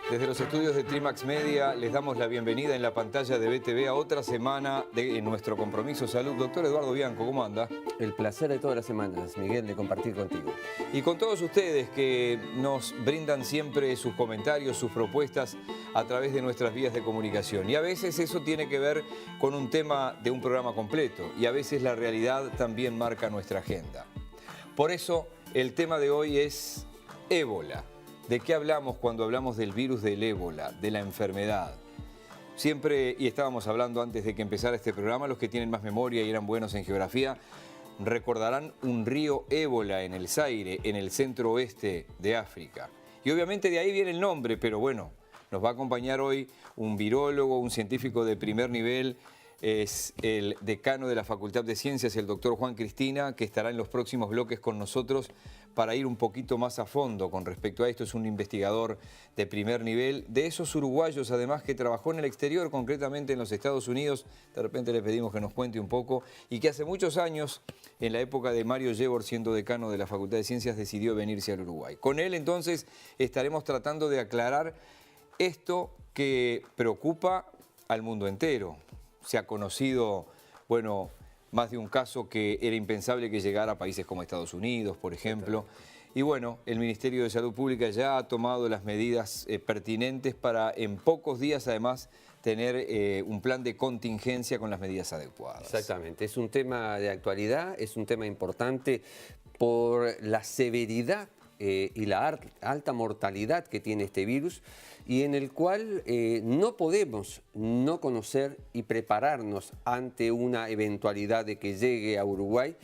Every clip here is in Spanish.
Desde los estudios de Trimax Media les damos la bienvenida en la pantalla de BTV a otra semana de nuestro compromiso salud. Doctor Eduardo Bianco, ¿cómo anda? El placer de todas las semanas, Miguel, de compartir contigo. Y con todos ustedes que nos brindan siempre sus comentarios, sus propuestas a través de nuestras vías de comunicación. Y a veces eso tiene que ver con un tema de un programa completo y a veces la realidad también marca nuestra agenda. Por eso el tema de hoy es ébola. ¿De qué hablamos cuando hablamos del virus del ébola, de la enfermedad? Siempre, y estábamos hablando antes de que empezara este programa, los que tienen más memoria y eran buenos en geografía, recordarán un río Ébola en el Zaire, en el centro oeste de África. Y obviamente de ahí viene el nombre, pero bueno, nos va a acompañar hoy un virólogo, un científico de primer nivel, es el decano de la Facultad de Ciencias, el doctor Juan Cristina, que estará en los próximos bloques con nosotros para ir un poquito más a fondo con respecto a esto. Es un investigador de primer nivel, de esos uruguayos además que trabajó en el exterior, concretamente en los Estados Unidos. De repente le pedimos que nos cuente un poco, y que hace muchos años, en la época de Mario Yebor, siendo decano de la Facultad de Ciencias, decidió venirse al Uruguay. Con él entonces estaremos tratando de aclarar esto que preocupa al mundo entero. Se ha conocido, bueno, más de un caso que era impensable que llegara a países como Estados Unidos, por ejemplo. Y bueno, el Ministerio de Salud Pública ya ha tomado las medidas pertinentes para en pocos días, además, tener un plan de contingencia con las medidas adecuadas. Exactamente, es un tema de actualidad, es un tema importante por la severidad y la alta mortalidad que tiene este virus, y en el cual no podemos no conocer y prepararnos ante una eventualidad de que llegue a Uruguay,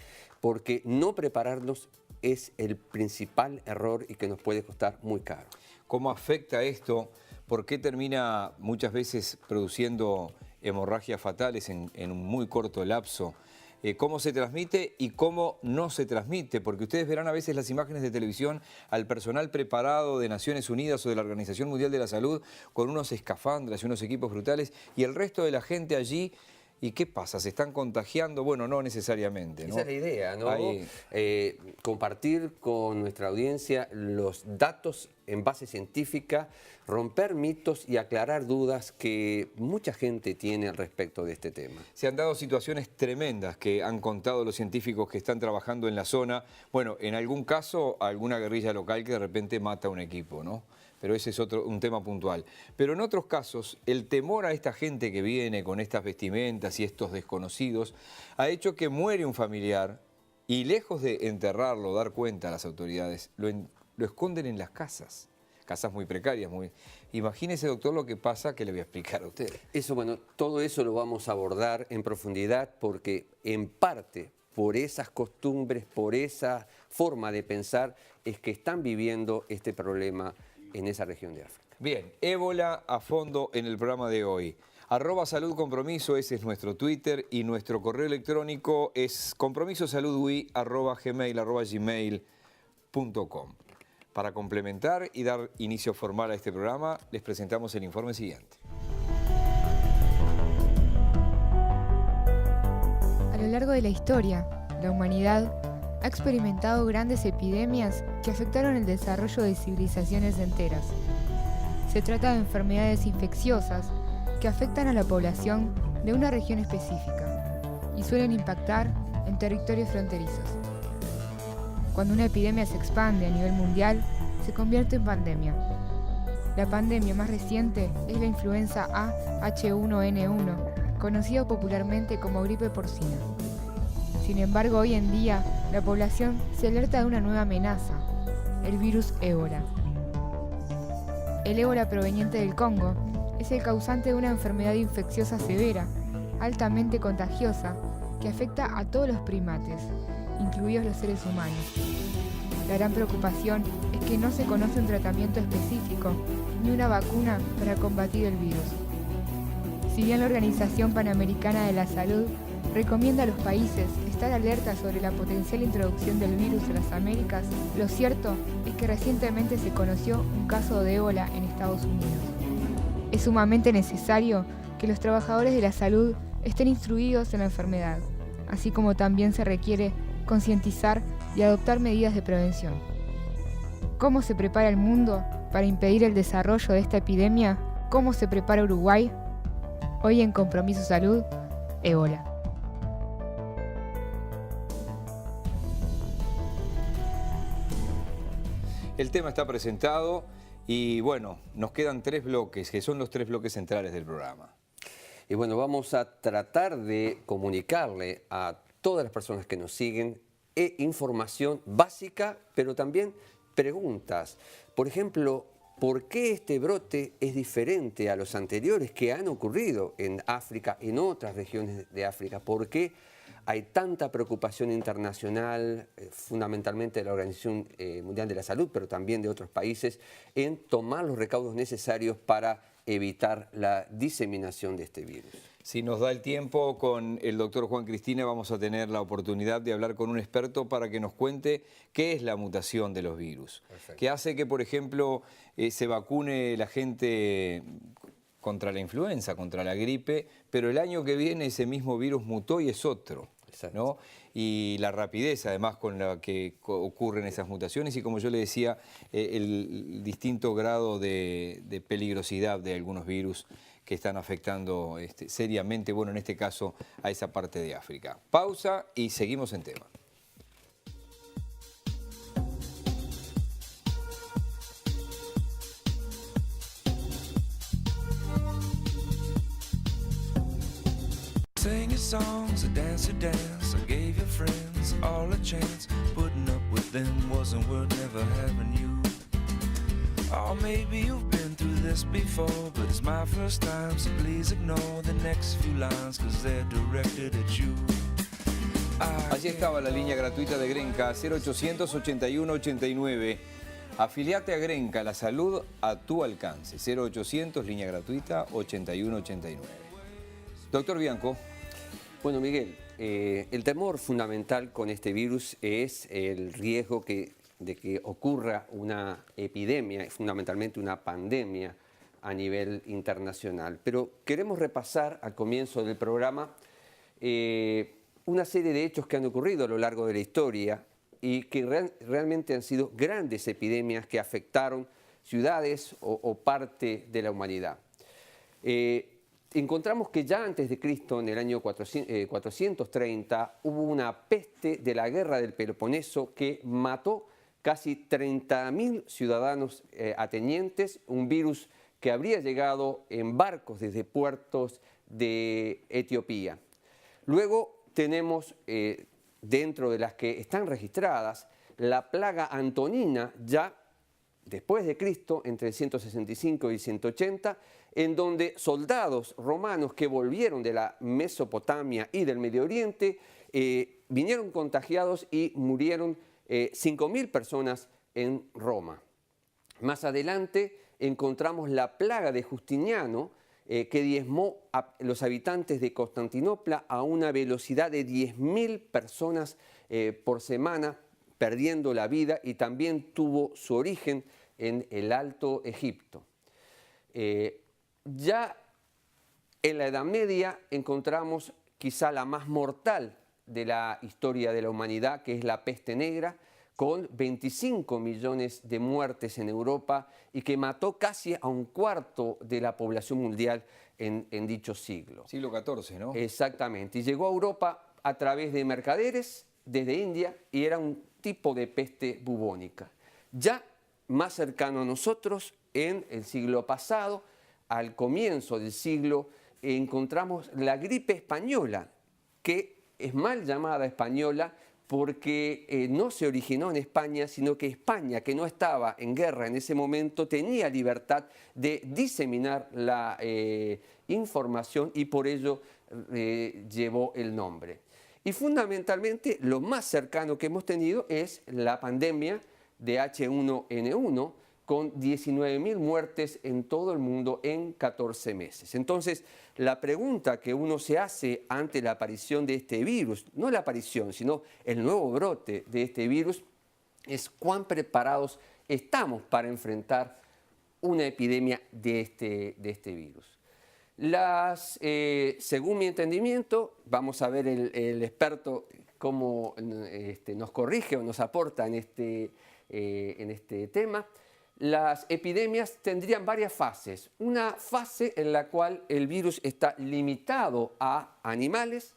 porque no prepararnos es el principal error y que nos puede costar muy caro. ¿Cómo afecta esto? ¿Por qué termina muchas veces produciendo hemorragias fatales en un muy corto lapso? ¿Cómo se transmite y cómo no se transmite? Porque ustedes verán a veces las imágenes de televisión al personal preparado de Naciones Unidas o de la Organización Mundial de la Salud con unos escafandras y unos equipos brutales, y el resto de la gente allí. ¿Y qué pasa? ¿Se están contagiando? Bueno, no necesariamente, ¿no? Esa es la idea, ¿no? Compartir con nuestra audiencia los datos en base científica, romper mitos y aclarar dudas que mucha gente tiene al respecto de este tema. Se han dado situaciones tremendas que han contado los científicos que están trabajando en la zona. Bueno, en algún caso, alguna guerrilla local que de repente mata a un equipo, ¿no? Pero ese es un tema puntual. Pero en otros casos, el temor a esta gente que viene con estas vestimentas y estos desconocidos ha hecho que muere un familiar y, lejos de enterrarlo, dar cuenta a las autoridades, lo esconden en las casas. Casas muy precarias. Imagínese, doctor, lo que pasa, que le voy a explicar a usted. Eso, bueno, todo eso lo vamos a abordar en profundidad, porque en parte por esas costumbres, por esa forma de pensar, es que están viviendo este problema en esa región de África. Bien, ébola a fondo en el programa de hoy. @saludcompromiso, ese es nuestro Twitter, y nuestro correo electrónico es compromisosaludui@gmail.com. Para complementar y dar inicio formal a este programa, les presentamos el informe siguiente. A lo largo de la historia, la humanidad ha experimentado grandes epidemias que afectaron el desarrollo de civilizaciones enteras. Se trata de enfermedades infecciosas que afectan a la población de una región específica y suelen impactar en territorios fronterizos. Cuando una epidemia se expande a nivel mundial, se convierte en pandemia. La pandemia más reciente es la influenza A H1N1, conocida popularmente como gripe porcina. Sin embargo, hoy en día, la población se alerta de una nueva amenaza, el virus ébola. El ébola proveniente del Congo es el causante de una enfermedad infecciosa severa, altamente contagiosa, que afecta a todos los primates, incluidos los seres humanos. La gran preocupación es que no se conoce un tratamiento específico ni una vacuna para combatir el virus. Si bien la Organización Panamericana de la Salud recomienda a los países estar alerta sobre la potencial introducción del virus en las Américas, lo cierto es que recientemente se conoció un caso de ébola en Estados Unidos. Es sumamente necesario que los trabajadores de la salud estén instruidos en la enfermedad, así como también se requiere concientizar y adoptar medidas de prevención. ¿Cómo se prepara el mundo para impedir el desarrollo de esta epidemia? ¿Cómo se prepara Uruguay? Hoy en Compromiso Salud, Ébola. El tema está presentado y bueno, nos quedan 3 bloques, que son los 3 bloques centrales del programa. Y bueno, vamos a tratar de comunicarle a todas las personas que nos siguen información básica, pero también preguntas. Por ejemplo, ¿por qué este brote es diferente a los anteriores que han ocurrido en África, en otras regiones de África? ¿Por qué hay tanta preocupación internacional, fundamentalmente de la Organización Mundial de la Salud, pero también de otros países, en tomar los recaudos necesarios para evitar la diseminación de este virus? Si nos da el tiempo, con el doctor Juan Cristina vamos a tener la oportunidad de hablar con un experto para que nos cuente qué es la mutación de los virus. Perfecto. ¿Qué hace que, por ejemplo, se vacune la gente contra la influenza, contra la gripe, pero el año que viene ese mismo virus mutó y es otro, ¿no? Y la rapidez, además, con la que ocurren esas mutaciones y, como yo le decía, el distinto grado de peligrosidad de algunos virus que están afectando seriamente, bueno, en este caso, a esa parte de África. Pausa y seguimos en tema. Sing your songs, or dance your dance, or gave your friends all a chance. Putting up with them wasn't worth never having you. Oh, maybe you've been through this before, but it's my first time, so please ignore the next few lines, cause they're directed at you. Allí estaba la línea gratuita de Grenca, 0800 81 89. Afiliate a Grenca, la salud a tu alcance. 0800, línea gratuita, 81 89. Doctor Bianco. Bueno, Miguel, el temor fundamental con este virus es el riesgo de que ocurra una epidemia, fundamentalmente una pandemia a nivel internacional. Pero queremos repasar al comienzo del programa una serie de hechos que han ocurrido a lo largo de la historia y que realmente han sido grandes epidemias que afectaron ciudades o parte de la humanidad. Encontramos que ya antes de Cristo, en el año 430, hubo una peste de la guerra del Peloponeso que mató casi 30.000 ciudadanos atenienses, un virus que habría llegado en barcos desde puertos de Etiopía. Luego tenemos, dentro de las que están registradas, la plaga antonina, ya después de Cristo, entre 165 y 180, en donde soldados romanos que volvieron de la Mesopotamia y del Medio Oriente vinieron contagiados y murieron 5.000 personas en Roma. Más adelante encontramos la plaga de Justiniano, que diezmó a los habitantes de Constantinopla a una velocidad de 10.000 personas por semana, perdiendo la vida, y también tuvo su origen en el Alto Egipto. Ya en la Edad Media encontramos quizá la más mortal de la historia de la humanidad, que es la peste negra, con 25 millones de muertes en Europa y que mató casi a un cuarto de la población mundial en dicho siglo. Siglo XIV, ¿no? Exactamente. Y llegó a Europa a través de mercaderes desde India y era un tipo de peste bubónica. Ya más cercano a nosotros, en el siglo pasado, al comienzo del siglo, encontramos la gripe española, que es mal llamada española porque no se originó en España, sino que España, que no estaba en guerra en ese momento, tenía libertad de diseminar la información y por ello llevó el nombre. Y fundamentalmente lo más cercano que hemos tenido es la pandemia de H1N1, con 19.000 muertes en todo el mundo en 14 meses. Entonces, la pregunta que uno se hace ante la aparición de este virus, no la aparición, sino el nuevo brote de este virus, es cuán preparados estamos para enfrentar una epidemia de este virus. Según mi entendimiento, vamos a ver el experto cómo nos corrige o nos aporta en este tema. Las epidemias tendrían varias fases. Una fase en la cual el virus está limitado a animales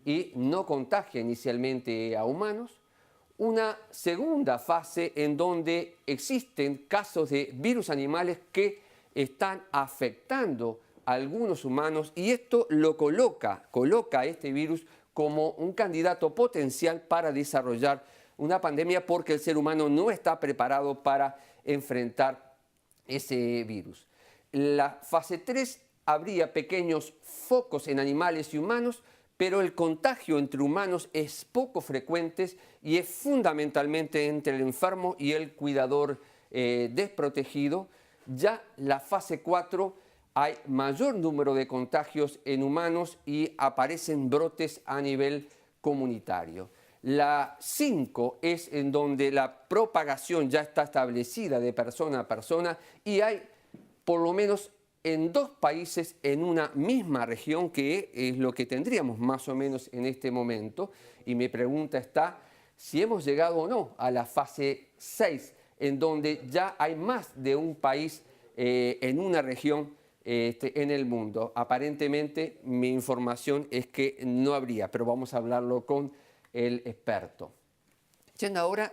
y no contagia inicialmente a humanos. Una segunda fase en donde existen casos de virus animales que están afectando a algunos humanos y esto lo coloca a este virus como un candidato potencial para desarrollar una pandemia porque el ser humano no está preparado para enfrentar ese virus. La fase 3 habría pequeños focos en animales y humanos, pero el contagio entre humanos es poco frecuente y es fundamentalmente entre el enfermo y el cuidador desprotegido. Ya la fase 4 hay mayor número de contagios en humanos y aparecen brotes a nivel comunitario. La 5 es en donde la propagación ya está establecida de persona a persona y hay por lo menos en 2 países en una misma región, que es lo que tendríamos más o menos en este momento. Y mi pregunta está si hemos llegado o no a la fase 6, en donde ya hay más de un país en una región en el mundo. Aparentemente mi información es que no habría, pero vamos a hablarlo con el experto. Yendo ahora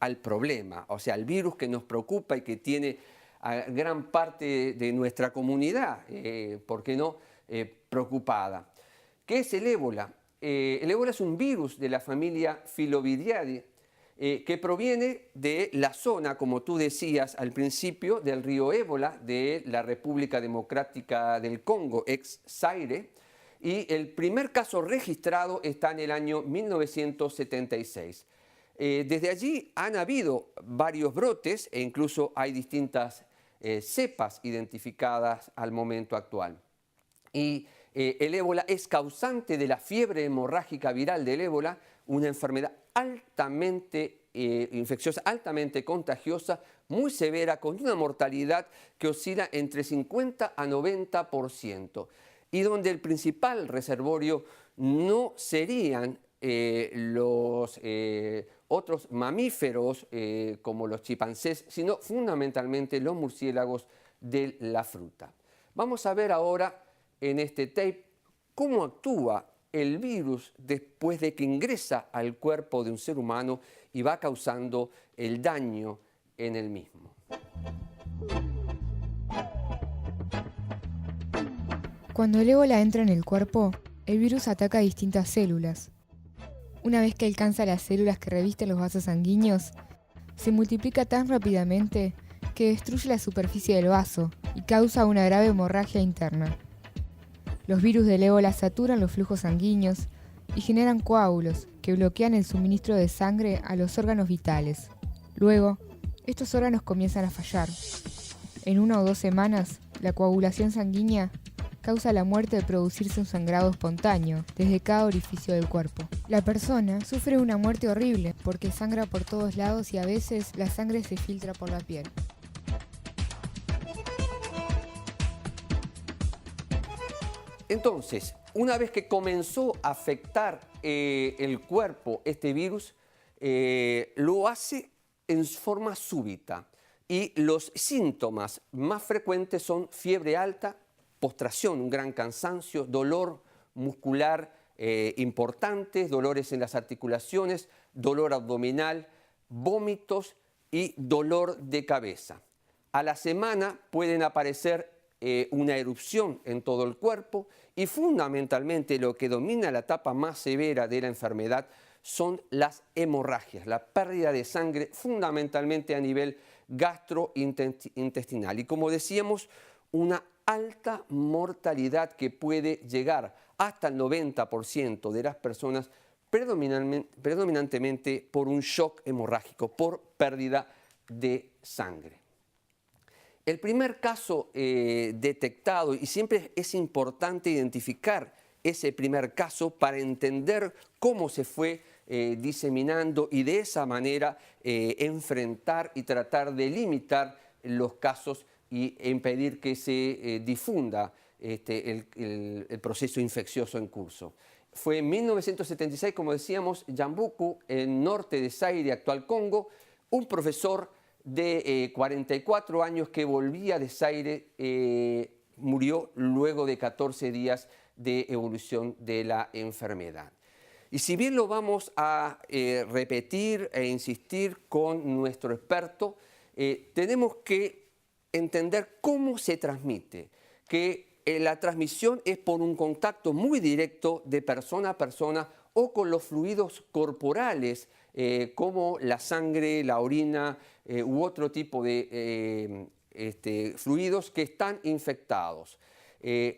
al problema, o sea, al virus que nos preocupa y que tiene a gran parte de nuestra comunidad, ¿por qué no?, preocupada. ¿Qué es el ébola? El ébola es un virus de la familia Filoviridae que proviene de la zona, como tú decías al principio, del río Ébola, de la República Democrática del Congo, ex Zaire, y el primer caso registrado está en el año 1976. Desde allí han habido varios brotes e incluso hay distintas cepas identificadas al momento actual. Y el ébola es causante de la fiebre hemorrágica viral del ébola, una enfermedad altamente infecciosa, altamente contagiosa, muy severa, con una mortalidad que oscila entre 50 a 90%, y donde el principal reservorio no serían los otros mamíferos como los chimpancés, sino fundamentalmente los murciélagos de la fruta. Vamos a ver ahora en este tape cómo actúa el virus después de que ingresa al cuerpo de un ser humano y va causando el daño en el mismo. Cuando el ébola entra en el cuerpo, el virus ataca a distintas células. Una vez que alcanza las células que revisten los vasos sanguíneos, se multiplica tan rápidamente que destruye la superficie del vaso y causa una grave hemorragia interna. Los virus del ébola saturan los flujos sanguíneos y generan coágulos que bloquean el suministro de sangre a los órganos vitales. Luego, estos órganos comienzan a fallar. En 1 o 2 semanas, la coagulación sanguínea causa la muerte de producirse un sangrado espontáneo desde cada orificio del cuerpo. La persona sufre una muerte horrible porque sangra por todos lados y a veces la sangre se filtra por la piel. Entonces, una vez que comenzó a afectar el cuerpo este virus, lo hace en forma súbita y los síntomas más frecuentes son fiebre alta, postración, un gran cansancio, dolor muscular importante, dolores en las articulaciones, dolor abdominal, vómitos y dolor de cabeza. A la semana pueden aparecer una erupción en todo el cuerpo y fundamentalmente lo que domina la etapa más severa de la enfermedad son las hemorragias, la pérdida de sangre fundamentalmente a nivel gastrointestinal y, como decíamos, una alta mortalidad que puede llegar hasta el 90% de las personas predominantemente por un shock hemorrágico, por pérdida de sangre. El primer caso detectado, y siempre es importante identificar ese primer caso para entender cómo se fue diseminando y de esa manera enfrentar y tratar de limitar los casos y impedir que se difunda el proceso infeccioso en curso. Fue en 1976, como decíamos, Yambuku, en norte de Zaire, actual Congo, un profesor de 44 años que volvía de Zaire, murió luego de 14 días de evolución de la enfermedad. Y si bien lo vamos a repetir e insistir con nuestro experto, tenemos que entender cómo se transmite, que la transmisión es por un contacto muy directo de persona a persona o con los fluidos corporales, como la sangre, la orina u otro tipo de fluidos que están infectados.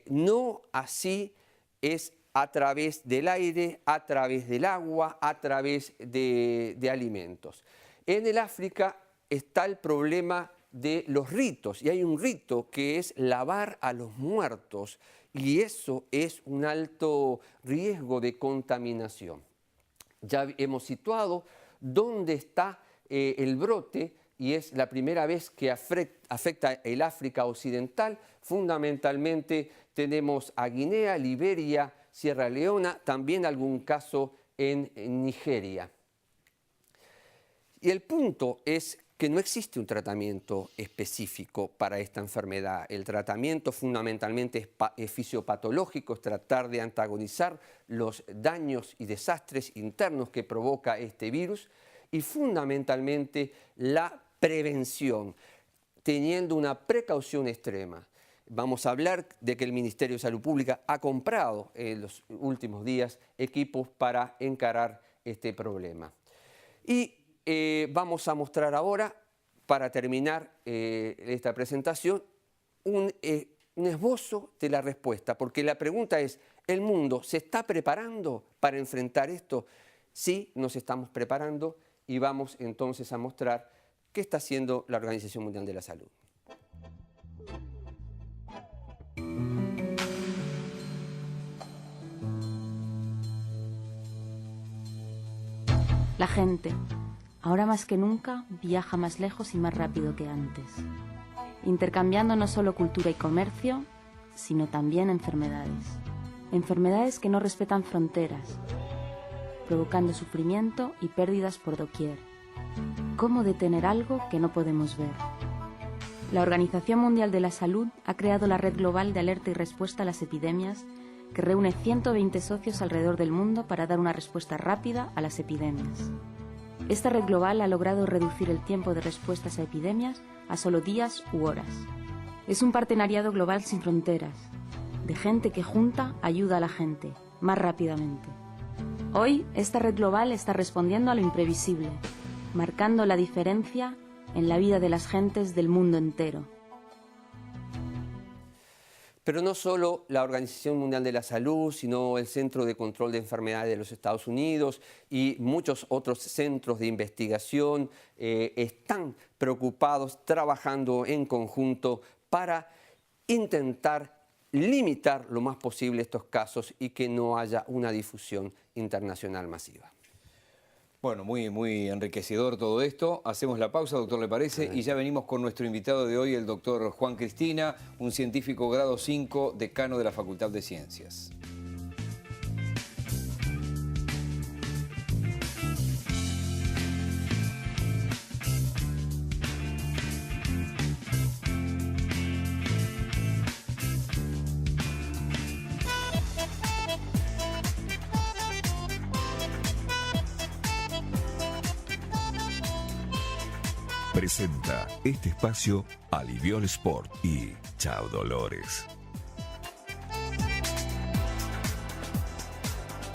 No así es a través del aire, a través del agua, a través de alimentos. En el África está el problema de los ritos, y hay un rito que es lavar a los muertos, y eso es un alto riesgo de contaminación. Ya hemos situado dónde está el brote, y es la primera vez que afecta el África Occidental. Fundamentalmente tenemos a Guinea, Liberia, Sierra Leona, también algún caso en Nigeria. Y el punto es que no existe un tratamiento específico para esta enfermedad. El tratamiento fundamentalmente es fisiopatológico, es tratar de antagonizar los daños y desastres internos que provoca este virus, y fundamentalmente la prevención, teniendo una precaución extrema. Vamos a hablar de que el Ministerio de Salud Pública ha comprado en los últimos días equipos para encarar este problema. Y vamos a mostrar ahora, para terminar esta presentación, un esbozo de la respuesta, porque la pregunta es, ¿el mundo se está preparando para enfrentar esto? Sí, nos estamos preparando, y vamos entonces a mostrar qué está haciendo la Organización Mundial de la Salud. La gente, ahora más que nunca, viaja más lejos y más rápido que antes, intercambiando no solo cultura y comercio, sino también enfermedades. Enfermedades que no respetan fronteras, provocando sufrimiento y pérdidas por doquier. ¿Cómo detener algo que no podemos ver? La Organización Mundial de la Salud ha creado la Red Global de Alerta y Respuesta a las Epidemias, que reúne 120 socios alrededor del mundo para dar una respuesta rápida a las epidemias. Esta red global ha logrado reducir el tiempo de respuestas a epidemias a solo días u horas. Es un partenariado global sin fronteras, de gente que junta ayuda a la gente, más rápidamente. Hoy, esta red global está respondiendo a lo imprevisible, marcando la diferencia en la vida de las gentes del mundo entero. Pero no solo la Organización Mundial de la Salud, sino el Centro de Control de Enfermedades de los Estados Unidos y muchos otros centros de investigación están preocupados, trabajando en conjunto para intentar limitar lo más posible estos casos y que no haya una difusión internacional masiva. Bueno, muy enriquecedor todo esto. Hacemos la pausa, doctor, ¿le parece? Y ya venimos con nuestro invitado de hoy, el doctor Juan Cristina, un científico grado 5, decano de la Facultad de Ciencias. Presenta este espacio Aliviol Sport y Chao Dolores.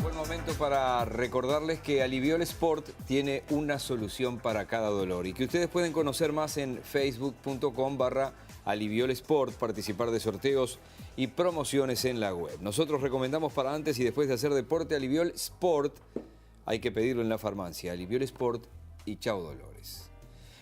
Buen momento para recordarles que Aliviol Sport tiene una solución para cada dolor y que ustedes pueden conocer más en facebook.com/Aliviol Sport, participar de sorteos y promociones en la web. Nosotros recomendamos para antes y después de hacer deporte Aliviol Sport. Hay que pedirlo en la farmacia, Aliviol Sport y Chao Dolores.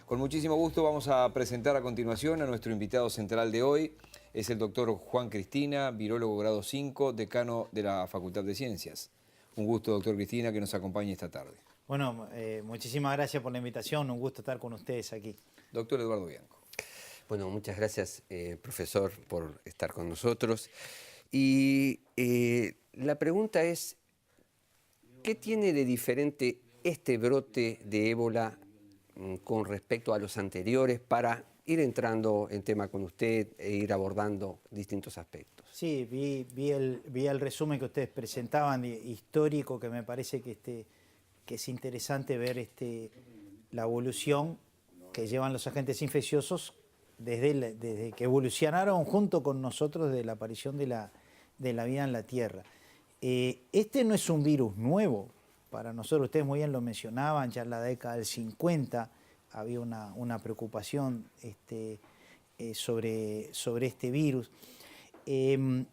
Con muchísimo gusto vamos a presentar a continuación a nuestro invitado central de hoy. Es el doctor Juan Cristina, virólogo grado 5, decano de la Facultad de Ciencias. Un gusto, doctor Cristina, que nos acompañe esta tarde. Bueno, muchísimas gracias por la invitación. Un gusto estar con ustedes aquí. Doctor Eduardo Bianco. Bueno, muchas gracias, profesor, por estar con nosotros. Y la pregunta es, ¿qué tiene de diferente este brote de ébola con respecto a los anteriores para ir entrando en tema con usted e ir abordando distintos aspectos? Sí, vi el resumen que ustedes presentaban, histórico, que me parece que es interesante ver la evolución que llevan los agentes infecciosos desde que evolucionaron junto con nosotros de la aparición de la vida en la Tierra. Este no es un virus nuevo para nosotros, ustedes muy bien lo mencionaban, ya en la década del 50 había una preocupación sobre este virus. Un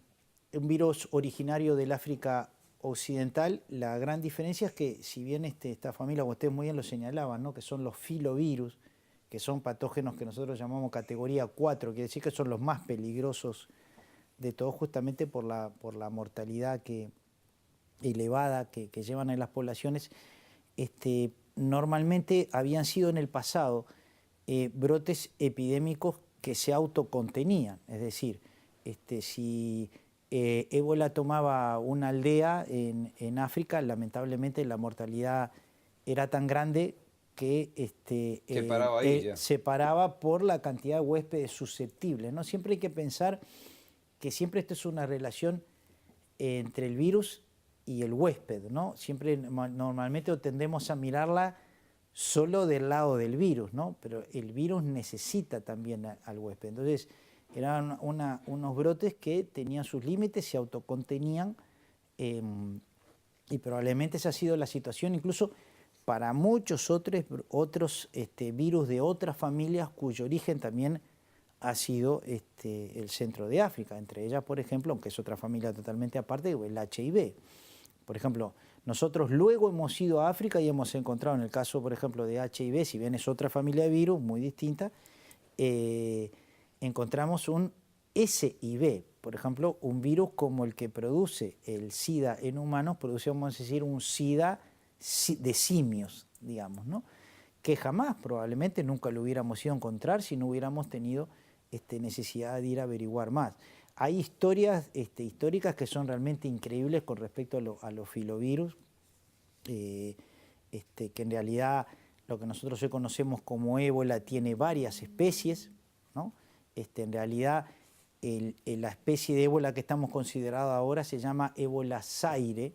virus originario del África Occidental. La gran diferencia es que, si bien esta familia, como ustedes muy bien lo señalaban, ¿no?, que son los filovirus, que son patógenos que nosotros llamamos categoría 4, quiere decir que son los más peligrosos de todos, justamente por la mortalidad elevada que llevan en las poblaciones. Normalmente habían sido en el pasado brotes epidémicos que se autocontenían, es decir, si ébola tomaba una aldea en África, lamentablemente la mortalidad era tan grande que se paraba por la cantidad de huéspedes susceptibles, ¿no? Siempre hay que pensar que siempre esto es una relación entre el virus y el huésped, ¿no? Siempre, normalmente tendemos a mirarla solo del lado del virus, ¿no? Pero el virus necesita también al huésped. Entonces, eran unos brotes que tenían sus límites, se autocontenían, y probablemente esa ha sido la situación incluso para muchos otros virus de otras familias cuyo origen también ha sido el centro de África, entre ellas, por ejemplo, aunque es otra familia totalmente aparte, el HIV. Por ejemplo, nosotros luego hemos ido a África y hemos encontrado, en el caso, por ejemplo, de HIV, si bien es otra familia de virus muy distinta, encontramos un SIV, por ejemplo, un virus como el que produce el SIDA en humanos, produce, vamos a decir, un SIDA de simios, digamos, ¿no? Que jamás, probablemente, nunca lo hubiéramos ido a encontrar si no hubiéramos tenido necesidad de ir a averiguar más. Hay historias históricas que son realmente increíbles con respecto a los filovirus, que en realidad lo que nosotros hoy conocemos como ébola tiene varias especies, ¿no? En realidad la especie de ébola que estamos considerando ahora se llama ébola zaire,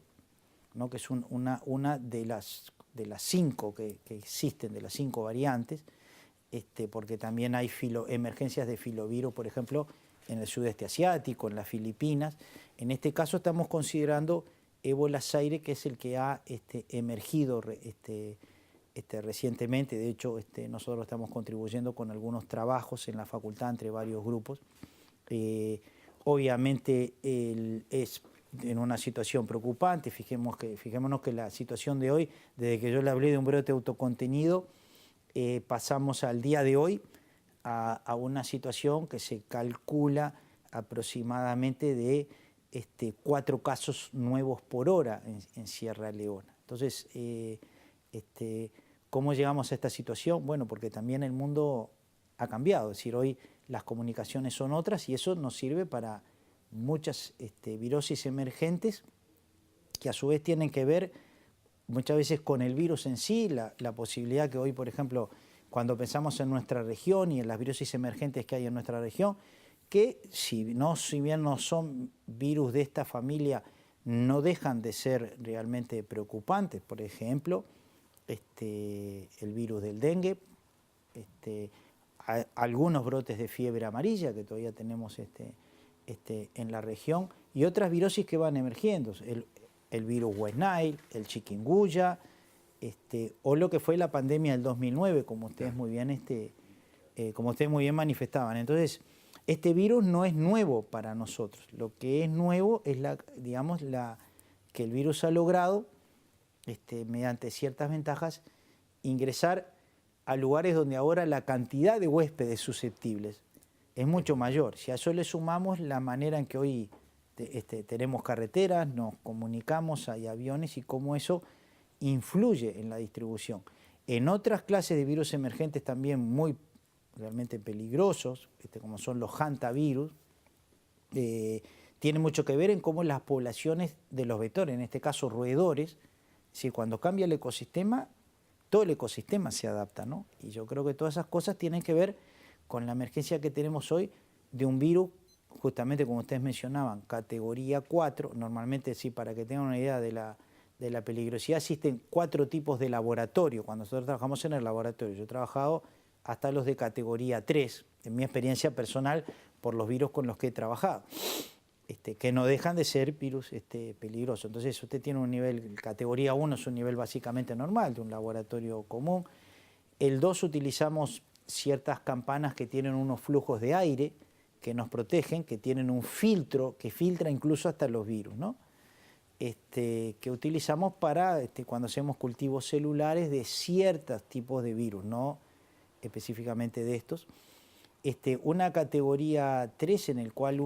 ¿no?, que es una de las 5 que existen, de las 5 variantes, porque también hay emergencias de filovirus, por ejemplo, en el sudeste asiático, en las Filipinas. En este caso estamos considerando ébola zaire, que es el que ha emergido recientemente. De hecho, nosotros estamos contribuyendo con algunos trabajos en la facultad entre varios grupos. Obviamente es en una situación preocupante. Fijémonos que la situación de hoy, desde que yo le hablé de un brote autocontenido, pasamos al día de hoy a una situación que se calcula aproximadamente de 4 casos nuevos por hora en Sierra Leona. Entonces, ¿cómo llegamos a esta situación? Bueno, porque también el mundo ha cambiado, es decir, hoy las comunicaciones son otras y eso nos sirve para muchas virosis emergentes que a su vez tienen que ver muchas veces con el virus en sí, la posibilidad que hoy, por ejemplo, cuando pensamos en nuestra región y en las virosis emergentes que hay en nuestra región, que si bien no son virus de esta familia, no dejan de ser realmente preocupantes. Por ejemplo, el virus del dengue, algunos brotes de fiebre amarilla que todavía tenemos en la región, y otras virosis que van emergiendo, el virus West Nile, el chikungunya, o lo que fue la pandemia del 2009, como ustedes muy bien manifestaban. Entonces, este virus no es nuevo para nosotros. Lo que es nuevo es que el virus ha logrado, mediante ciertas ventajas, ingresar a lugares donde ahora la cantidad de huéspedes susceptibles es mucho mayor. Si a eso le sumamos la manera en que hoy tenemos carreteras, nos comunicamos, hay aviones, y cómo eso influye en la distribución. En otras clases de virus emergentes también muy realmente peligrosos, como son los hantavirus, tiene mucho que ver en cómo las poblaciones de los vectores, en este caso roedores, si cuando cambia el ecosistema, todo el ecosistema se adapta, ¿no? Y yo creo que todas esas cosas tienen que ver con la emergencia que tenemos hoy de un virus, justamente como ustedes mencionaban, categoría 4, normalmente sí, para que tengan una idea de la peligrosidad, existen 4 tipos de laboratorio. Cuando nosotros trabajamos en el laboratorio, yo he trabajado hasta los de categoría 3, en mi experiencia personal, por los virus con los que he trabajado, que no dejan de ser virus peligrosos. Entonces usted tiene un nivel, categoría 1 es un nivel básicamente normal de un laboratorio común. El 2 utilizamos ciertas campanas que tienen unos flujos de aire que nos protegen, que tienen un filtro que filtra incluso hasta los virus, ¿no? Que utilizamos para cuando hacemos cultivos celulares de ciertos tipos de virus, no específicamente de estos. Una categoría 3 en el cual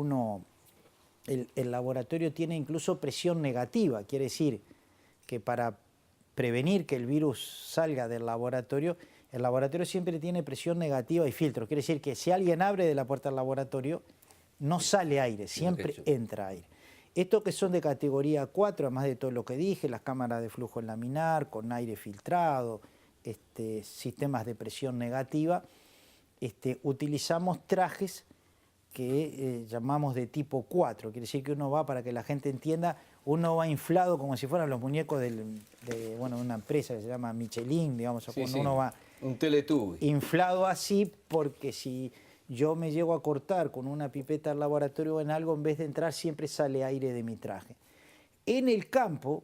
el laboratorio tiene incluso presión negativa, quiere decir que para prevenir que el virus salga del laboratorio, el laboratorio siempre tiene presión negativa y filtro, quiere decir que si alguien abre de la puerta del laboratorio, no sale aire, siempre entra aire. Estos que son de categoría 4, además de todo lo que dije, las cámaras de flujo laminar, con aire filtrado, sistemas de presión negativa, utilizamos trajes que llamamos de tipo 4, quiere decir que uno va, para que la gente entienda, uno va inflado como si fueran los muñecos de una empresa que se llama Michelin, digamos, Sí, cuando sí. uno va Un Teletubby. inflado así, porque si yo me llego a cortar con una pipeta al laboratorio o en algo, en vez de entrar siempre sale aire de mi traje. En el campo,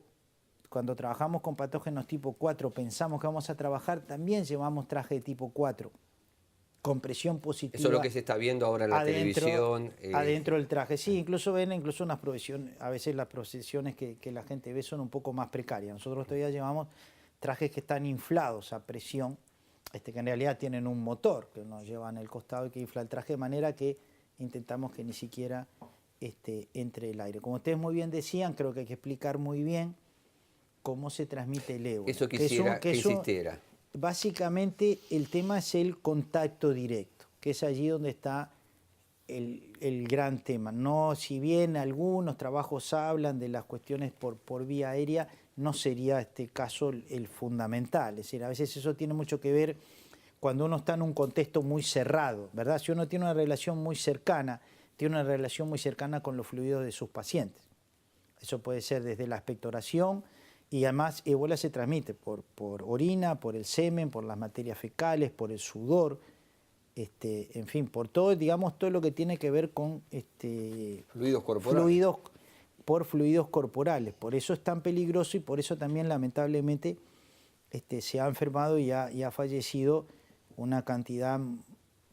cuando trabajamos con patógenos tipo 4, pensamos que vamos a trabajar, también llevamos traje de tipo 4, con presión positiva. Eso es lo que se está viendo ahora en la televisión. Adentro del traje, sí, incluso ven unas provisiones, a veces las procesiones que la gente ve son un poco más precarias. Nosotros todavía llevamos trajes que están inflados a presión, que en realidad tienen un motor que nos lleva en el costado y que infla el traje, de manera que intentamos que ni siquiera entre el aire. Como ustedes muy bien decían, creo que hay que explicar muy bien cómo se transmite el ébola. Eso quisiera que insistiera. Básicamente el tema es el contacto directo, que es allí donde está el gran tema. No, si bien algunos trabajos hablan de las cuestiones por vía aérea, no sería este caso el fundamental. Es decir, a veces eso tiene mucho que ver cuando uno está en un contexto muy cerrado, ¿verdad? Si uno tiene una relación muy cercana, tiene una relación muy cercana con los fluidos de sus pacientes. Eso puede ser desde la expectoración, y además ébola se transmite por orina, por el semen, por las materias fecales, por el sudor, en fin, por todo, digamos, todo lo que tiene que ver con Fluidos corporales. Fluidos corporales. Por eso es tan peligroso y por eso también lamentablemente se ha enfermado y ha fallecido una cantidad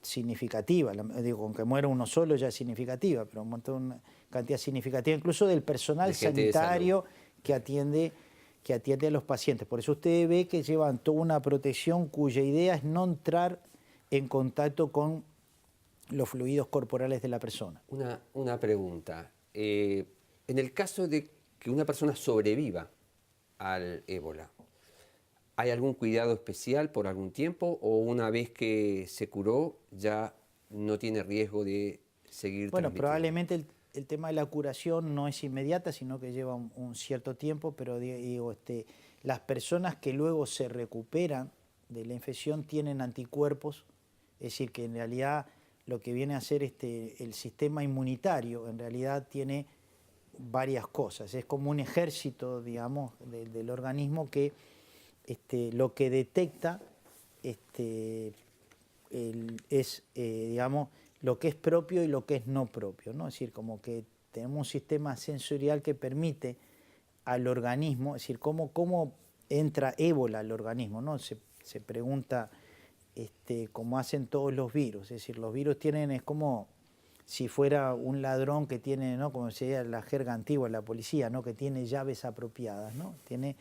significativa. Digo, aunque muera uno solo ya es significativa, pero una cantidad significativa incluso del personal sanitario que atiende a los pacientes. Por eso usted ve que llevan toda una protección cuya idea es no entrar en contacto con los fluidos corporales de la persona. Una pregunta. En el caso de que una persona sobreviva al ébola, ¿hay algún cuidado especial por algún tiempo o una vez que se curó ya no tiene riesgo de seguir Bueno, transmitiendo? probablemente el tema de la curación no es inmediata, sino que lleva un cierto tiempo, pero digo, las personas que luego se recuperan de la infección tienen anticuerpos, es decir, que en realidad lo que viene a hacer el sistema inmunitario, en realidad tiene varias cosas. Es como un ejército, digamos, del organismo que lo que detecta es, digamos, lo que es propio y lo que es no propio, ¿no? Es decir, como que tenemos un sistema sensorial que permite al organismo, es decir, cómo entra ébola al organismo, ¿no? Se pregunta cómo hacen todos los virus, es decir, los virus es como si fuera un ladrón que tiene, ¿no? Como sería la jerga antigua de la policía, ¿no? Que tiene llaves apropiadas, ¿no? Tiene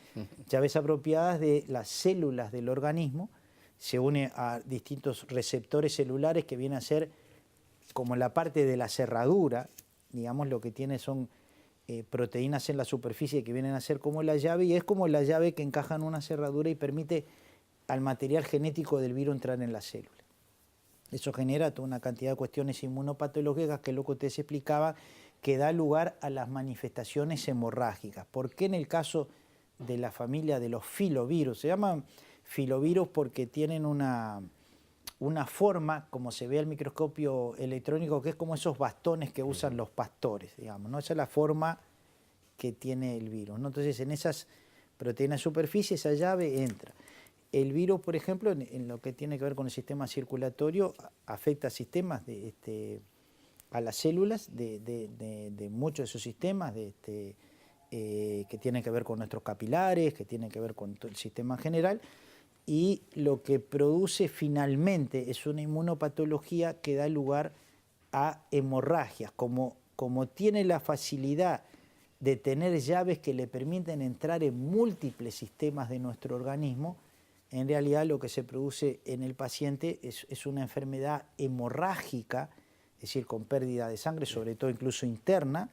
llaves apropiadas de las células del organismo, se une a distintos receptores celulares que vienen a ser como la parte de la cerradura, digamos, lo que tiene son proteínas en la superficie que vienen a ser como la llave, y es como la llave que encaja en una cerradura y permite al material genético del virus entrar en la célula. Eso genera toda una cantidad de cuestiones inmunopatológicas, que es lo que ustedes explicaban, que da lugar a las manifestaciones hemorrágicas. ¿Por qué en el caso de la familia de los filovirus? Se llaman filovirus porque tienen una forma, como se ve al microscopio electrónico, que es como esos bastones que usan los pastores, digamos, ¿no? Esa es la forma que tiene el virus, ¿no? Entonces, en esas proteínas de superficie, esa llave entra. El virus, por ejemplo, en lo que tiene que ver con el sistema circulatorio, afecta a sistemas, a las células de muchos de esos sistemas, que tienen que ver con nuestros capilares, que tienen que ver con todo el sistema en general, y lo que produce finalmente es una inmunopatología que da lugar a hemorragias. Como tiene la facilidad de tener llaves que le permiten entrar en múltiples sistemas de nuestro organismo, en realidad lo que se produce en el paciente es una enfermedad hemorrágica, es decir, con pérdida de sangre, sobre todo incluso interna,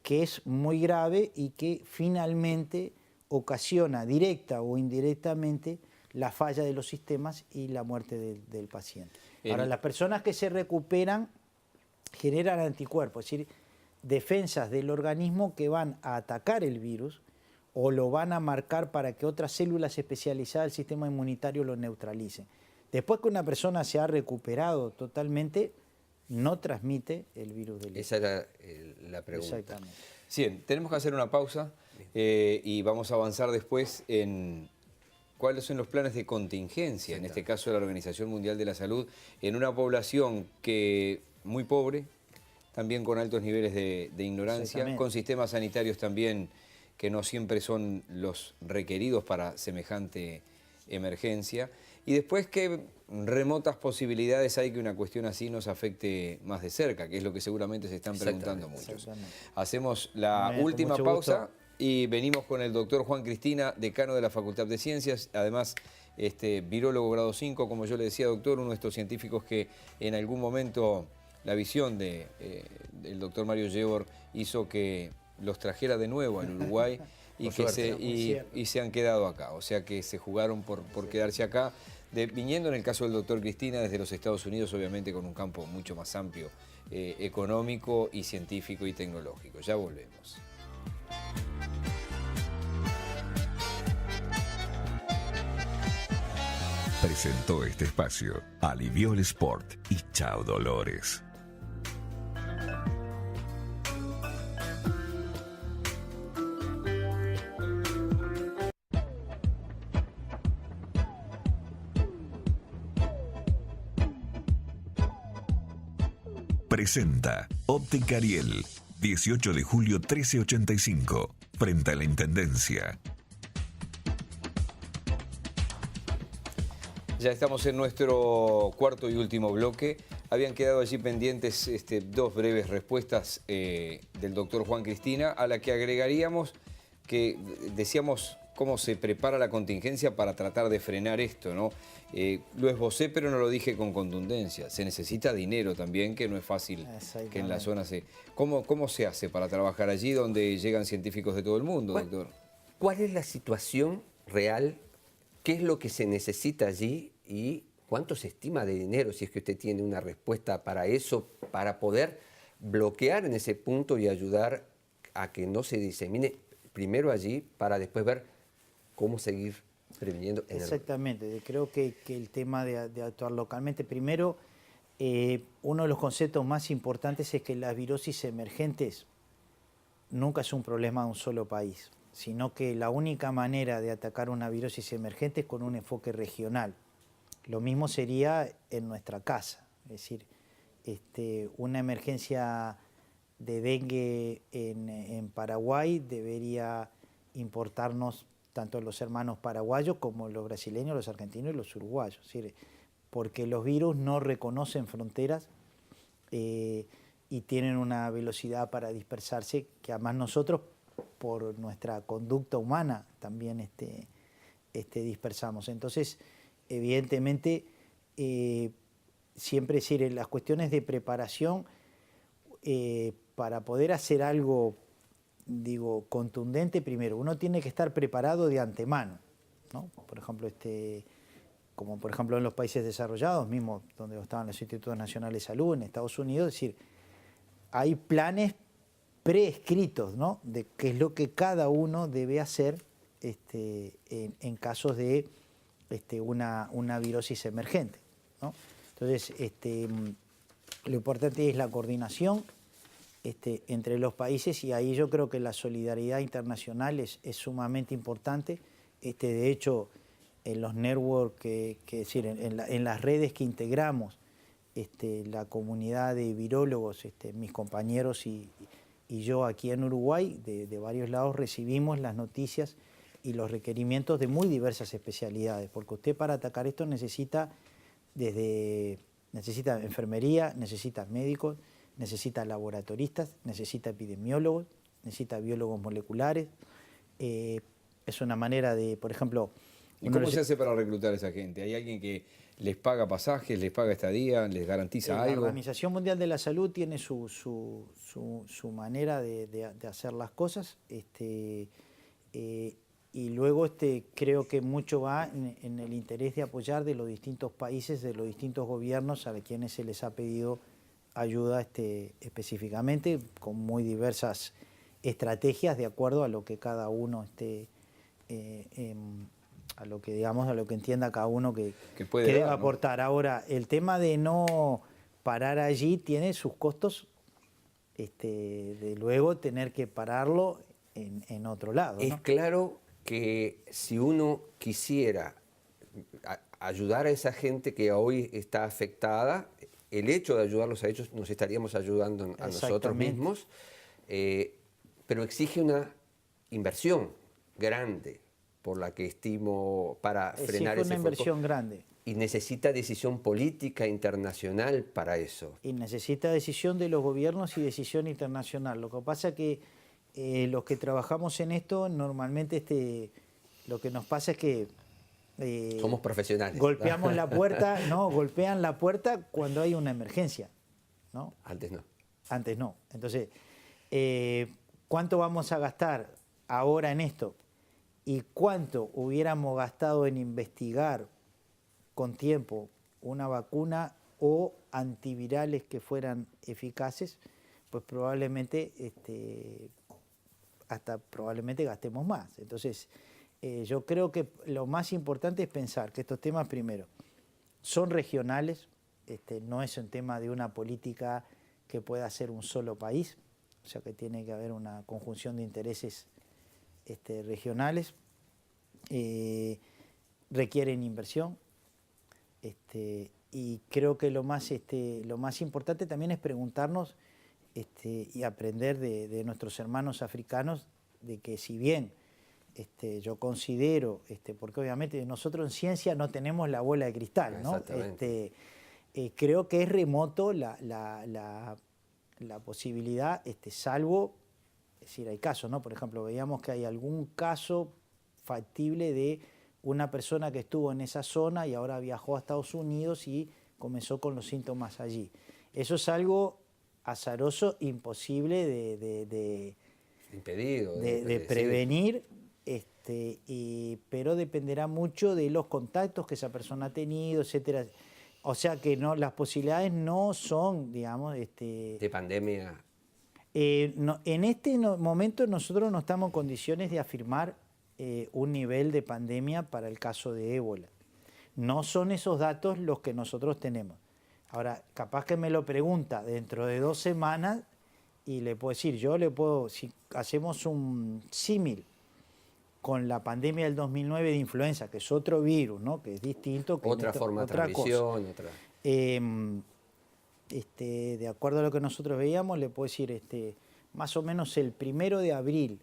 que es muy grave y que finalmente ocasiona directa o indirectamente la falla de los sistemas y la muerte del paciente. Ahora, las personas que se recuperan generan anticuerpos, es decir, defensas del organismo que van a atacar el virus o lo van a marcar para que otras células especializadas del sistema inmunitario lo neutralicen. Después que una persona se ha recuperado totalmente, no transmite el virus del Esa era la pregunta. Exactamente. Bien, tenemos que hacer una pausa y vamos a avanzar después en cuáles son los planes de contingencia, en este caso de la Organización Mundial de la Salud, en una población que muy pobre, también con altos niveles de ignorancia, con sistemas sanitarios también que no siempre son los requeridos para semejante emergencia. Y después, ¿qué remotas posibilidades hay que una cuestión así nos afecte más de cerca? Que es lo que seguramente se están preguntando muchos. Hacemos la última pausa y venimos con el doctor Juan Cristina, decano de la Facultad de Ciencias, además virólogo grado 5, como yo le decía, doctor, uno de estos científicos que en algún momento la visión del doctor Mario Yebor hizo que los trajera de nuevo al Uruguay y se han quedado acá. O sea que se jugaron por quedarse acá, viniendo en el caso del doctor Cristina desde los Estados Unidos, obviamente con un campo mucho más amplio, económico y científico y tecnológico. Ya volvemos. Presentó este espacio Aliviol Sport y Chao Dolores. Presenta Óptica Ariel, 18 de julio 1385, frente a la Intendencia. Ya estamos en nuestro cuarto y último bloque. Habían quedado allí pendientes dos breves respuestas del doctor Juan Cristina, a la que agregaríamos que decíamos cómo se prepara la contingencia para tratar de frenar esto, ¿no? Lo esbocé, pero no lo dije con contundencia. Se necesita dinero también, que no es fácil que en la zona se... ¿Cómo se hace para trabajar allí donde llegan científicos de todo el mundo, doctor? ¿Cuál es la situación real? ¿Qué es lo que se necesita allí? ¿Y cuánto se estima de dinero, si es que usted tiene una respuesta para eso, para poder bloquear en ese punto y ayudar a que no se disemine primero allí, para después ver cómo seguir previniendo? Exactamente, creo que el tema de actuar localmente, primero, uno de los conceptos más importantes es que las virosis emergentes nunca es un problema de un solo país, sino que la única manera de atacar una virosis emergente es con un enfoque regional. Lo mismo sería en nuestra casa, es decir, una emergencia de dengue en Paraguay debería importarnos tanto los hermanos paraguayos como los brasileños, los argentinos y los uruguayos, es decir, porque los virus no reconocen fronteras y tienen una velocidad para dispersarse que además nosotros, por nuestra conducta humana, también dispersamos. Entonces, evidentemente, siempre decir, en las cuestiones de preparación, para poder hacer algo, digo, contundente, primero, uno tiene que estar preparado de antemano, ¿no? Por ejemplo, como por ejemplo en los países desarrollados, mismo donde estaban los institutos nacionales de salud, en Estados Unidos, es decir, hay planes preescritos, ¿no?, de qué es lo que cada uno debe hacer en casos de una virosis emergente, ¿no? Entonces, lo importante es la coordinación entre los países, y ahí yo creo que la solidaridad internacional es sumamente importante. De hecho, en los networks, es decir, en las redes que integramos, la comunidad de virólogos, mis compañeros y yo aquí en Uruguay, de varios lados recibimos las noticias y los requerimientos de muy diversas especialidades, porque usted para atacar esto necesita enfermería, necesita médicos, necesita laboratoristas, necesita epidemiólogos, necesita biólogos moleculares. Es una manera de, por ejemplo... ¿Y cómo se hace para reclutar a esa gente? ¿Hay alguien que les paga pasajes, les paga estadía, les garantiza algo? La Organización Mundial de la Salud tiene su manera de hacer las cosas, y luego creo que mucho va en el interés de apoyar de los distintos países, de los distintos gobiernos a quienes se les ha pedido ayuda específicamente, con muy diversas estrategias de acuerdo a lo que cada uno a lo que entienda cada uno que debe aportar, ¿no? Ahora, el tema de no parar allí tiene sus costos, de luego tener que pararlo en otro lado, ¿no? Es claro que si uno quisiera ayudar a esa gente que hoy está afectada, el hecho de ayudarlos a ellos nos estaríamos ayudando a nosotros mismos, pero exige una inversión grande por la que estimo para frenar ese una inversión grande. Y necesita decisión política internacional para eso. Y necesita decisión de los gobiernos y decisión internacional. Lo que pasa es que los que trabajamos en esto, normalmente lo que nos pasa es que somos profesionales. Golpeamos la puerta, no, golpean la puerta cuando hay una emergencia, ¿no? Antes no. Antes no. Entonces, ¿cuánto vamos a gastar ahora en esto? ¿Y cuánto hubiéramos gastado en investigar con tiempo una vacuna o antivirales que fueran eficaces? Pues probablemente, hasta probablemente gastemos más. Entonces, yo creo que lo más importante es pensar que estos temas, primero, son regionales, no es un tema de una política que pueda hacer un solo país, o sea que tiene que haber una conjunción de intereses regionales, requieren inversión, y creo que lo más importante también es preguntarnos y aprender de nuestros hermanos africanos, de que si bien yo considero, porque obviamente nosotros en ciencia no tenemos la bola de cristal, ¿no? Creo que es remoto la posibilidad, salvo, es decir, hay casos, ¿no? Por ejemplo, veíamos que hay algún caso factible de una persona que estuvo en esa zona y ahora viajó a Estados Unidos y comenzó con los síntomas allí. Eso es algo azaroso, imposible de prevenir, pero dependerá mucho de los contactos que esa persona ha tenido, etcétera. O sea que no, las posibilidades no son, digamos, de pandemia. No, en este momento nosotros no estamos en condiciones de afirmar un nivel de pandemia para el caso de ébola. No son esos datos los que nosotros tenemos. Ahora, capaz que me lo pregunta dentro de 2 semanas y le puedo decir, si hacemos un símil con la pandemia del 2009 de influenza, que es otro virus, ¿no? Que es distinto. Que otra forma de transmisión. De acuerdo a lo que nosotros veíamos, le puedo decir, más o menos el 1 de abril,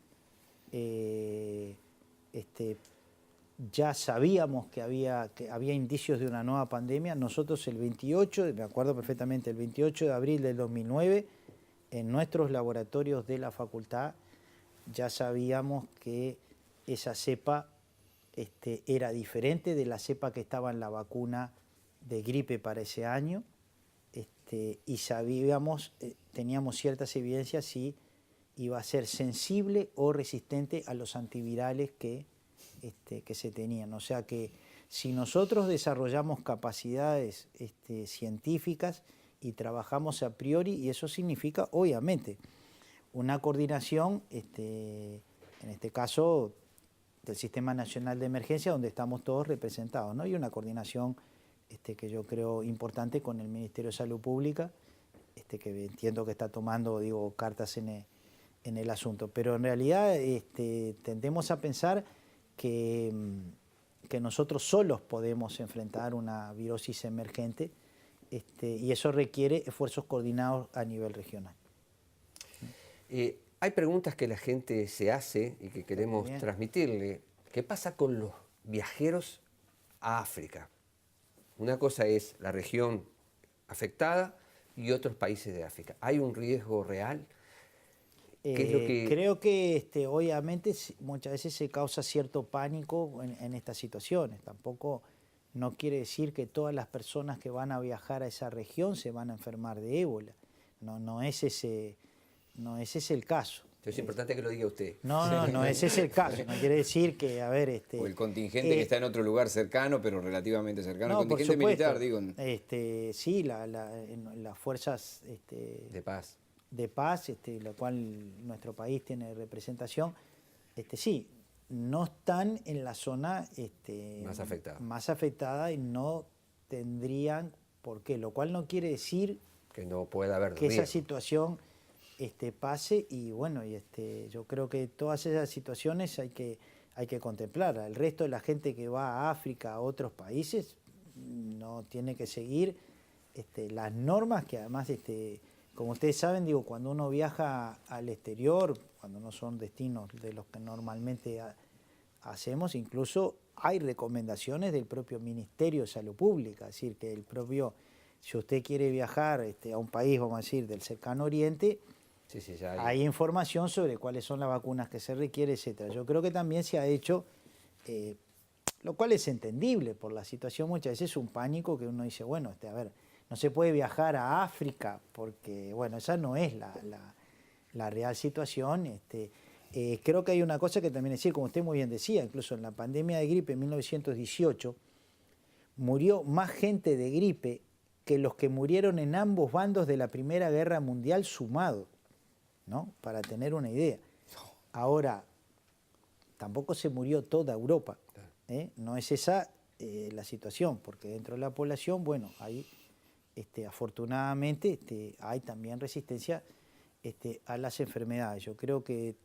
ya sabíamos que había indicios de una nueva pandemia. Nosotros el 28, me acuerdo perfectamente, el 28 de abril del 2009, en nuestros laboratorios de la facultad, ya sabíamos que esa cepa era diferente de la cepa que estaba en la vacuna de gripe para ese año, y sabíamos, teníamos ciertas evidencias si iba a ser sensible o resistente a los antivirales que se tenían. O sea que Si nosotros desarrollamos capacidades científicas y trabajamos a priori, y eso significa, obviamente, una coordinación, en este caso, del Sistema Nacional de Emergencia, donde estamos todos representados, ¿no? Y una coordinación que yo creo importante con el Ministerio de Salud Pública, que entiendo que está tomando, digo, cartas en el asunto. Pero en realidad tendemos a pensar que nosotros solos podemos enfrentar una virosis emergente, y eso requiere esfuerzos coordinados a nivel regional. Hay preguntas que la gente se hace y que queremos transmitirle. ¿Qué pasa con los viajeros a África? Una cosa es la región afectada y otros países de África. ¿Hay un riesgo real? ¿Qué es lo que... Creo que obviamente muchas veces se causa cierto pánico en estas situaciones. Tampoco no quiere decir que todas las personas que van a viajar a esa región se van a enfermar de ébola. No es ese el caso. Es importante que lo diga usted. No, ese es el caso. No quiere decir que, a ver... o el contingente que está en otro lugar cercano, pero relativamente cercano. No, el contingente militar, digo. Sí, las fuerzas... de paz. De paz, la cual nuestro país tiene representación, sí, no están en la zona más afectada y no tendrían por qué, lo cual no quiere decir que no pueda haber que riesgo. esa situación pase, y bueno, yo creo que todas esas situaciones hay que contemplar. El resto de la gente que va a África, a otros países, no tiene que seguir las normas que además como ustedes saben, digo, cuando uno viaja al exterior, cuando no son destinos de los que normalmente hacemos, incluso hay recomendaciones del propio Ministerio de Salud Pública, es decir, que si usted quiere viajar a un país, vamos a decir, del cercano oriente, ya hay información sobre cuáles son las vacunas que se requiere, etcétera. Yo creo que también se ha hecho, lo cual es entendible por la situación, muchas veces es un pánico que uno dice, bueno, a ver, no se puede viajar a África porque, bueno, esa no es la real situación. Creo que hay una cosa que también decir, como usted muy bien decía, incluso en la pandemia de gripe en 1918, murió más gente de gripe que los que murieron en ambos bandos de la Primera Guerra Mundial sumados, ¿no? Para tener una idea. Ahora, tampoco se murió toda Europa, no es esa la situación, porque dentro de la población, bueno, hay... afortunadamente hay también resistencia a las enfermedades. Yo creo que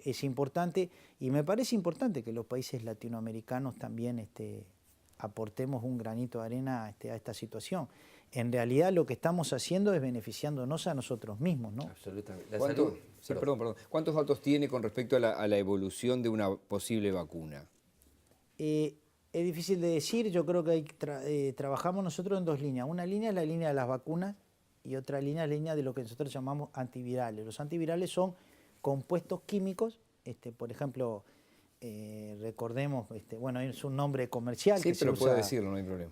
es importante, y me parece importante que los países latinoamericanos también aportemos un granito de arena a esta situación. En realidad lo que estamos haciendo es beneficiándonos a nosotros mismos, ¿no? Absolutamente. ¿Cuántos datos tiene con respecto a la evolución de una posible vacuna? Es difícil de decir, yo creo que trabajamos nosotros en dos líneas. Una línea es la línea de las vacunas y otra línea es la línea de lo que nosotros llamamos antivirales. Los antivirales son compuestos químicos, por ejemplo, recordemos, bueno, es un nombre comercial. Sí, que pero se usa, puede decirlo, no hay problema.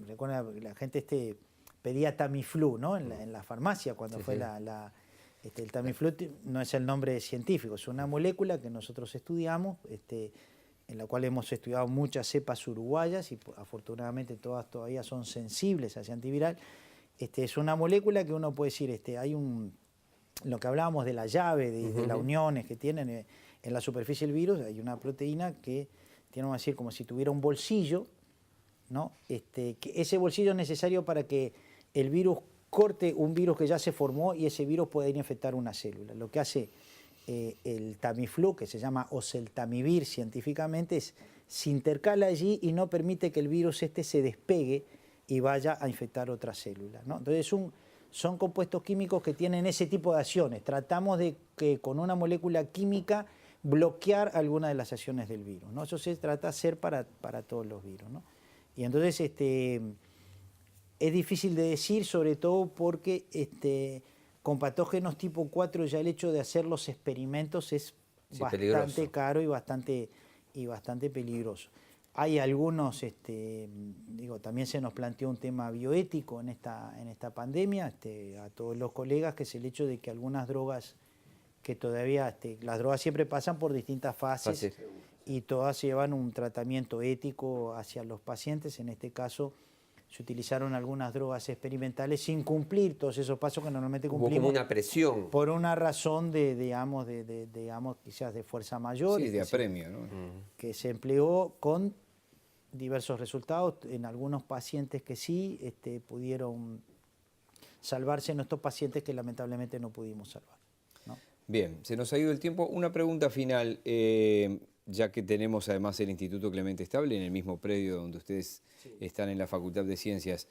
Recuerda, la gente pedía Tamiflu, ¿no? En la farmacia cuando fue el Tamiflu, no es el nombre científico, es una molécula que nosotros estudiamos, en la cual hemos estudiado muchas cepas uruguayas y afortunadamente todas todavía son sensibles a ese antiviral. Es una molécula que uno puede decir, lo que hablábamos de la llave, de las uniones que tienen en la superficie del virus, hay una proteína que tiene, vamos a decir, como si tuviera un bolsillo, ¿no? Que ese bolsillo es necesario para que el virus corte un virus que ya se formó y ese virus pueda ir a infectar una célula. Lo que hace el Tamiflu, que se llama oseltamivir científicamente, se intercala allí y no permite que el virus se despegue y vaya a infectar otra célula, ¿no? Entonces son compuestos químicos que tienen ese tipo de acciones. Tratamos de que con una molécula química bloquear alguna de las acciones del virus, ¿no? Eso se trata de hacer para todos los virus, ¿no? Y entonces es difícil de decir, sobre todo porque con patógenos tipo 4 ya el hecho de hacer los experimentos es bastante peligroso. Caro y bastante peligroso. Hay algunos, también se nos planteó un tema bioético en esta pandemia, a todos los colegas, que es el hecho de que algunas drogas que todavía, las drogas siempre pasan por distintas fases y todas llevan un tratamiento ético hacia los pacientes. En este caso se utilizaron algunas drogas experimentales sin cumplir todos esos pasos que normalmente Hubo cumplimos. como una presión. Por una razón digamos, quizás de fuerza mayor. Sí, de apremio, ¿no? Que se empleó con diversos resultados. En algunos pacientes que sí pudieron salvarse, en estos pacientes que lamentablemente no pudimos salvar, ¿no? Bien, se nos ha ido el tiempo. Una pregunta final, ya que tenemos además el Instituto Clemente Estable en el mismo predio donde ustedes están en la Facultad de Ciencias.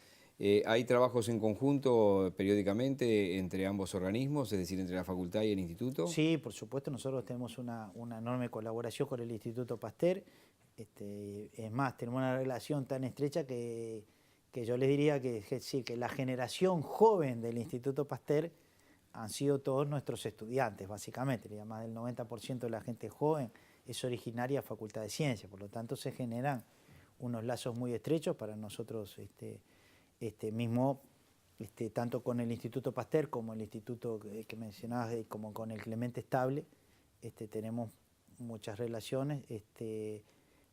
¿Hay trabajos en conjunto periódicamente entre ambos organismos, es decir, entre la facultad y el instituto? Sí, por supuesto, nosotros tenemos una enorme colaboración con el Instituto Pasteur. Es más, tenemos una relación tan estrecha que yo les diría que la generación joven del Instituto Pasteur han sido todos nuestros estudiantes, básicamente. Más del 90% de la gente joven es originaria de Facultad de Ciencias, por lo tanto se generan unos lazos muy estrechos para nosotros mismo, tanto con el Instituto Pasteur como el instituto que mencionabas, como con el Clemente Estable, tenemos muchas relaciones.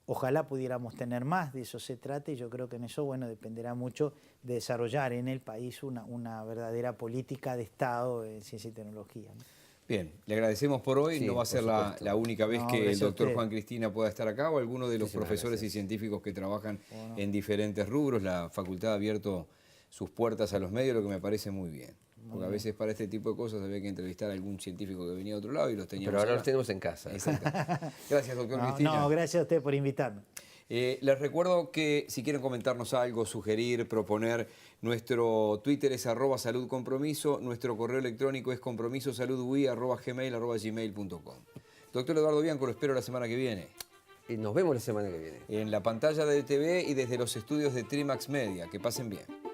Ojalá pudiéramos tener más, de eso se trata, y yo creo que en eso, bueno, dependerá mucho de desarrollar en el país una verdadera política de Estado en ciencia y tecnología, ¿no? Bien, le agradecemos por hoy. Sí, no va a ser la única vez que el doctor Juan Cristina pueda estar acá, o alguno de los profesores y científicos que trabajan en diferentes rubros. La facultad ha abierto sus puertas a los medios, lo que me parece muy bien. Porque a veces para este tipo de cosas había que entrevistar a algún científico que venía de otro lado y los teníamos. Pero ahora acá. los tenemos en casa. Exacto. Gracias, doctor Cristina. No, gracias a usted por invitarme. Les recuerdo que si quieren comentarnos algo, sugerir, proponer, nuestro Twitter es @saludcompromiso, nuestro correo electrónico es compromisosaludui@gmail.com. Doctor Eduardo Bianco, lo espero la semana que viene. Y nos vemos la semana que viene. En la pantalla de TV y desde los estudios de Trimax Media. Que pasen bien.